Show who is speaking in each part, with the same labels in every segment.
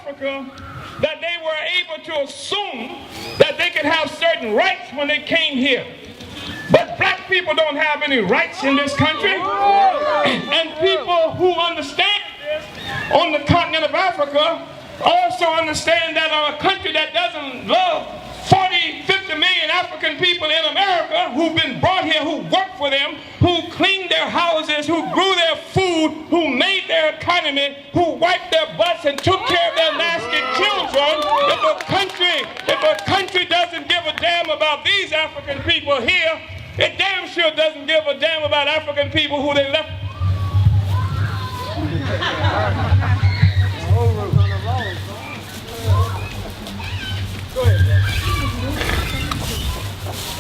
Speaker 1: Africa that they were able to assume that they could have certain rights when they came here. But black people don't have any rights in this country. And people who understand this on the continent of Africa also understand that a country that doesn't love 40, 50 million African people in America who've been brought here, who worked for them, who cleaned their houses, who grew their food, who made their economy, who wiped their butts and took care of their nasty children. If a country doesn't give a damn about these African people here, it damn sure doesn't give a damn about African people who they left.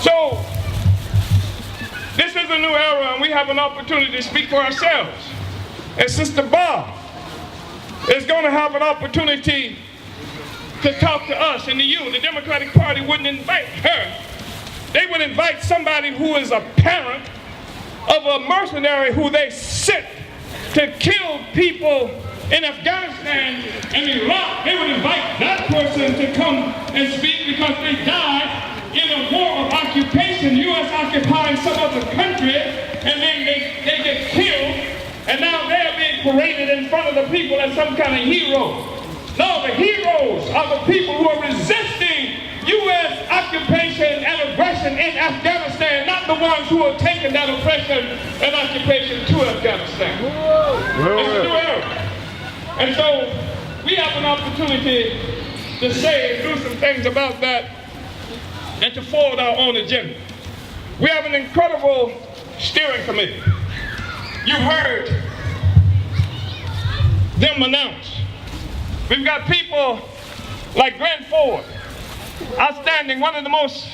Speaker 1: So, this is a new era, and we have an opportunity to speak for ourselves. And Sister Bob is going to have an opportunity to talk to us and to you. The Democratic Party wouldn't invite her. They would invite somebody who is a parent of a mercenary who they sent to kill people in Afghanistan and Iraq. They would invite that person to come and speak because they died in a war of occupation, U.S. occupying some other country, and then they get killed, and now they're being paraded in front of the people as some kind of hero. No, the heroes are the people who are resisting U.S. occupation and aggression in Afghanistan, not the ones who are taking that oppression and occupation to Afghanistan. It's a new era. And so we have an opportunity to say and do some things about that and to forward our own agenda. We have an incredible steering committee. You heard them announce. We've got people like Glenn Ford, outstanding, one of the most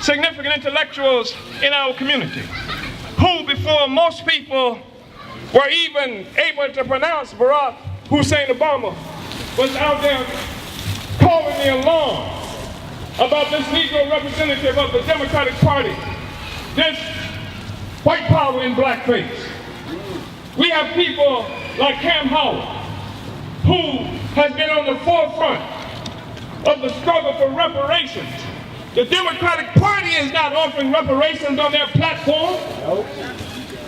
Speaker 1: significant intellectuals in our community, who before most people were even able to pronounce Barack Hussein Obama, was out there calling the alarm about this Negro representative of the Democratic Party, this white power in blackface. We have people like Cam Howard, who has been on the forefront of the struggle for reparations. The Democratic Party is not offering reparations on their platform. Nope.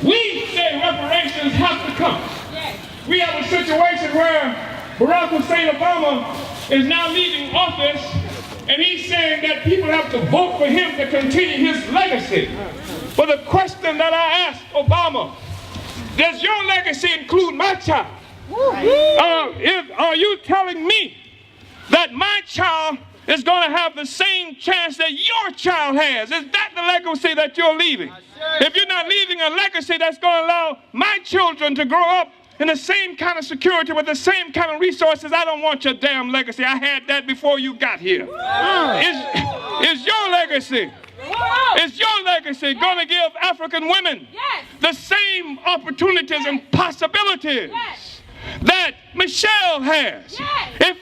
Speaker 1: We say reparations have to come. Yes. We have a situation where Barack Hussein Obama is now leaving office, and he's saying that people have to vote for him to continue his legacy. But the question that I asked Obama, does your legacy include my child? Are you telling me that my child is going to have the same chance that your child has? Is that the legacy that you're leaving? If you're not leaving a legacy that's going to allow my children to grow up in the same kind of security with the same kind of resources, I don't want your damn legacy. I had that before you got here. Is your legacy? Is your legacy going to give African women the same opportunities and possibilities that Michelle has? If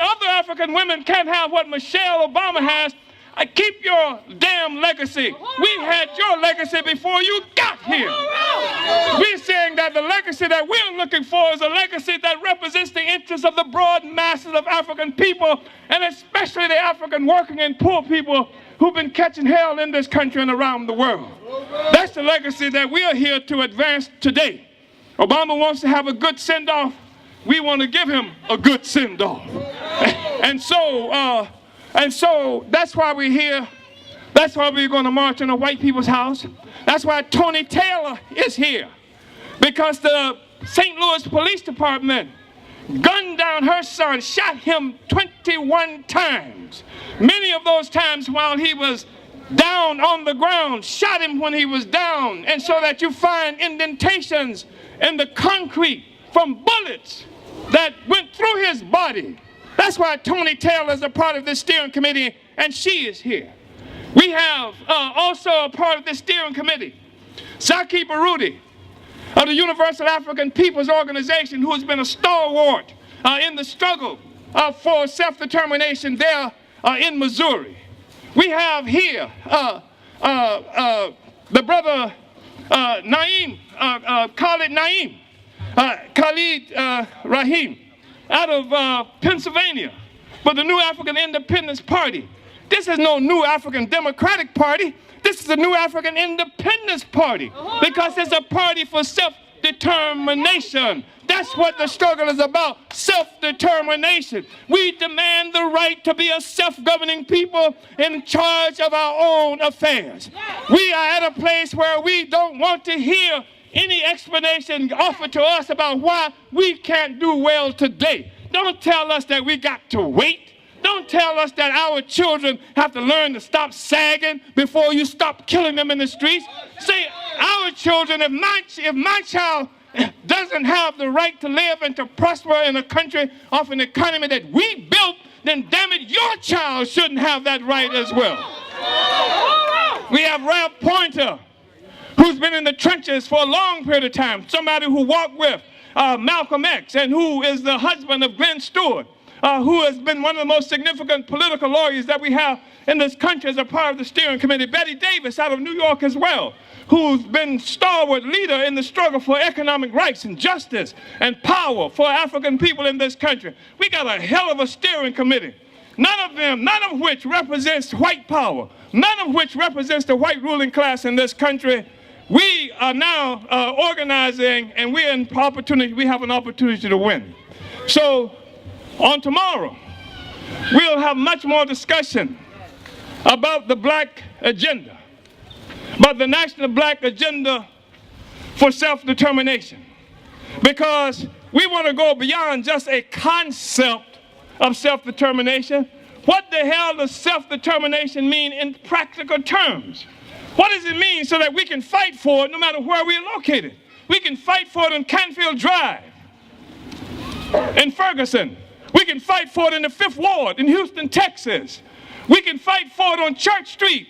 Speaker 1: other African women can't have what Michelle Obama has, keep your damn legacy. We had your legacy before you got here. We're saying that the legacy that we're looking for is a legacy that represents the interests of the broad masses of African people, and especially the African working and poor people who've been catching hell in this country and around the world. That's the legacy that we are here to advance today. Obama wants to have a good send-off. We want to give him a good send-off. And so that's why we're here. That's why we're going to march in the white people's house. That's why Tony Taylor is here. Because the St. Louis Police Department gunned down her son, shot him 21 times. Many of those times while he was down on the ground, shot him when he was down. And so that you find indentations in the concrete from bullets that went through his body. That's why Tony Taylor is a part of this steering committee, and she is here. We have also a part of this steering committee, Zaki Baruti of the Universal African Peoples Organization, who has been a stalwart in the struggle for self-determination there in Missouri. We have here the brother Naeem, Khalid Naeem, Khalid Rahim, Pennsylvania for the New African Independence Party. This is no New African Democratic Party. This is a New African Independence Party because it's a party for self-determination. That's what the struggle is about, self-determination. We demand the right to be a self-governing people in charge of our own affairs. We are at a place where we don't want to hear any explanation offered to us about why we can't do well today. Don't tell us that we got to wait. Don't tell us that our children have to learn to stop sagging before you stop killing them in the streets. Say, our children, if my child doesn't have the right to live and to prosper in a country off an economy that we built, then damn it, your child shouldn't have that right as well. We have Ralph Poynter, who's been in the trenches for a long period of time, somebody who walked with Malcolm X and who is the husband of Glenn Stewart, who has been one of the most significant political lawyers that we have in this country as a part of the steering committee. Betty Davis out of New York as well, who's been stalwart leader in the struggle for economic rights and justice and power for African people in this country. We got a hell of a steering committee. None of which represents white power, none of which represents the white ruling class in this country. We are now organizing, and we have an opportunity to win. So on tomorrow, we'll have much more discussion about the black agenda, about the national black agenda for self-determination, because we want to go beyond just a concept of self-determination. What the hell does self-determination mean in practical terms? What does it mean so that we can fight for it no matter where we're located? We can fight for it on Canfield Drive in Ferguson. We can fight for it in the 5th Ward in Houston, Texas. We can fight for it on Church Street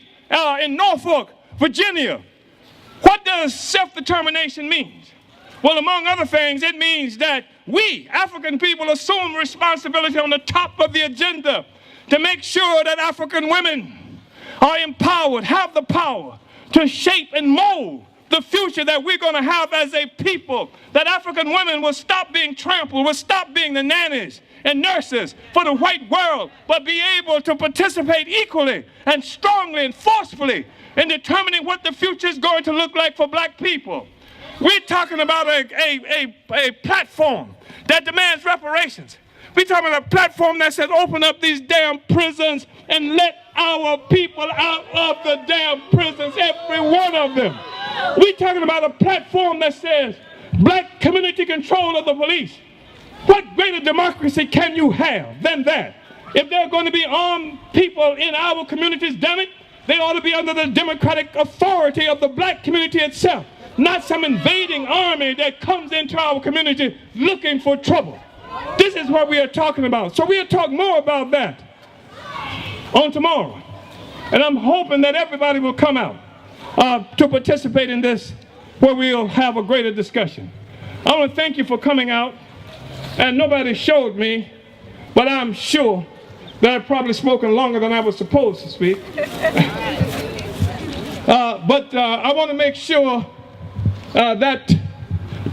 Speaker 1: in Norfolk, Virginia. What does self-determination mean? Well, among other things, it means that we, African people, assume responsibility on the top of the agenda to make sure that African women are empowered, have the power to shape and mold the future that we're going to have as a people, that African women will stop being trampled, will stop being the nannies and nurses for the white world, but be able to participate equally and strongly and forcefully in determining what the future is going to look like for black people. We're talking about a platform that demands reparations. We're talking about a platform that says open up these damn prisons and let our people out of the damn prisons, every one of them. We're talking about a platform that says black community control of the police. What greater democracy can you have than that? If there are going to be armed people in our communities, damn it, they ought to be under the democratic authority of the black community itself, not some invading army that comes into our community looking for trouble. This is what we are talking about. So we'll talk more about that on tomorrow. And I'm hoping that everybody will come out to participate in this, where we'll have a greater discussion. I want to thank you for coming out. And nobody showed me, but I'm sure that I've probably spoken longer than I was supposed to speak. But I want to make sure that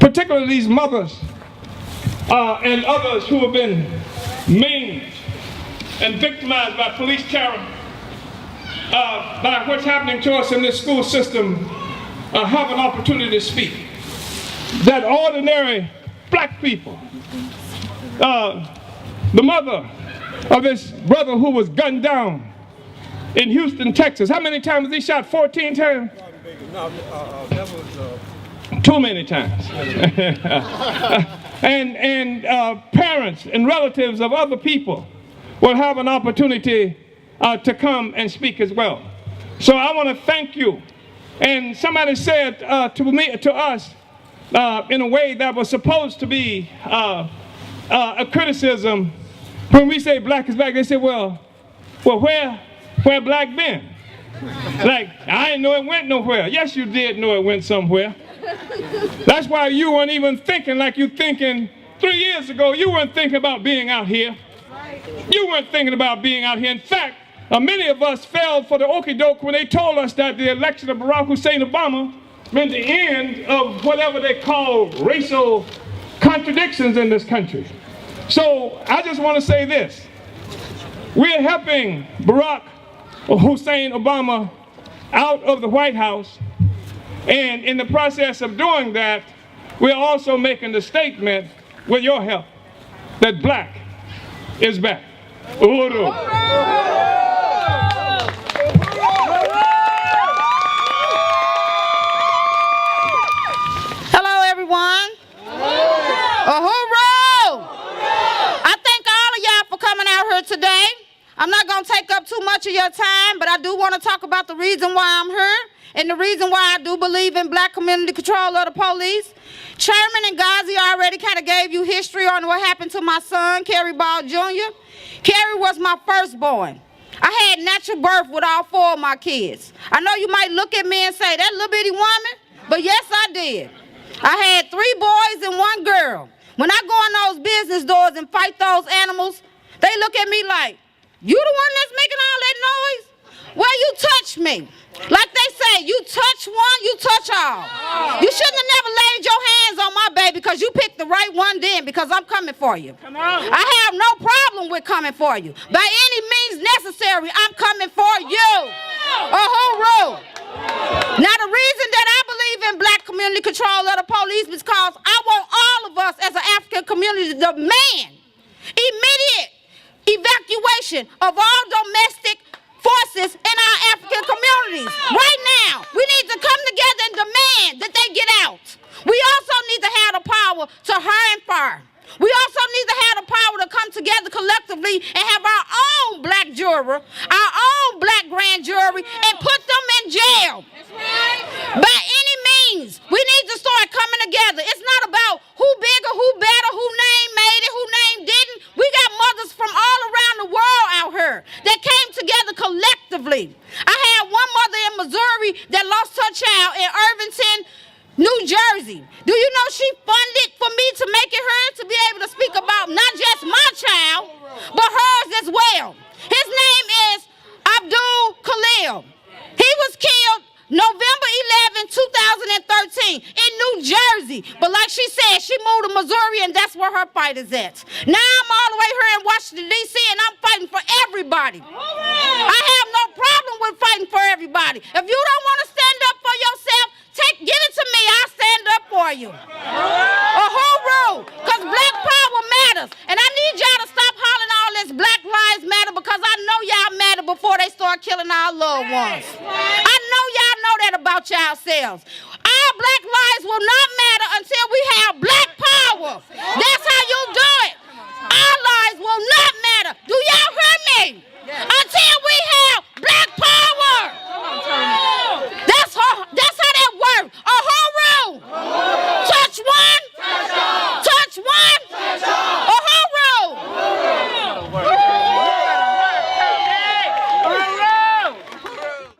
Speaker 1: particularly these mothers and others who have been maimed and victimized by police terror, by what's happening to us in this school system, have an opportunity to speak. That ordinary black people, the mother of this brother who was gunned down in Houston, Texas. How many times was he shot? 14 times? No, that was... Too many times. and parents and relatives of other people will have an opportunity to come and speak as well. So I want to thank you. And somebody said to us, in a way that was supposed to be a criticism, when we say black is back, they say, well, where black been? Like, I didn't know it went nowhere. Yes, you did know it went somewhere. That's why you weren't even thinking like you thinking 3 years ago. You weren't thinking about being out here. You weren't thinking about being out here. In fact, many of us fell for the okie doke when they told us that the election of Barack Hussein Obama meant the end of whatever they call racial contradictions in this country. So I just want to say this. We're helping Barack Hussein Obama out of the White House, and in the process of doing that, we're also making the statement, with your help, that black is back. Uhuru.
Speaker 2: Hello, everyone. Uhuru. I thank all of y'all for coming out here today. I'm not going to take up too much of your time, but I do want to talk about the reason why I'm here and the reason why I do believe in black community control of the police. Chairman and Ghazi already kind of gave you history on what happened to my son, Kerry Ball Jr. Kerry was my firstborn. I had natural birth with all 4 of my kids. I know you might look at me and say, that little bitty woman, but yes, I did. I had 3 boys and 1 girl. When I go in those business doors and fight those animals, they look at me like, you the one that's making all that noise? Well, you touch me. Like they say, you touch one, you touch all. You shouldn't have never laid your hands on my baby because you picked the right one then, because I'm coming for you. I have no problem with coming for you. By any means necessary, I'm coming for you. Uhuru. Now, the reason that I believe in black community control of the police is because I want all of us as an African community to demand immediate evacuation of all domestic forces in our African communities. Right now, we need to come together and demand that they get out. We also need to have the power to hire and fire. We also need to have the power to come together collectively and have our own black jury, our own black grand jury, and put them in jail. By any means, we need to start coming together. It's not about who bigger, who better, who name made it, who name didn't. We got mothers from all around the world out here that came together collectively. I had one mother in Missouri that lost her child in Irvington, New Jersey. Do you know she funded for me to make it her to be able to speak about not just my child, but hers as well? His name is Abdul Khalil. He was killed November 11, 2013 in New Jersey. But like she said, she moved to Missouri and that's where her fight is at. Now I'm all the way here in Washington, D.C. and I'm fighting for everybody. I have no problem with fighting for everybody. If you don't want to stand up for yourself, give it to me. I'll stand up for you. Uhuru. Because black power matters. And I need y'all to stop hollering all this Black Lives Matter, because I know y'all matter before they start killing our loved ones. I know y'all know that about yourselves. Our black lives will not matter until we have black power. That's how you do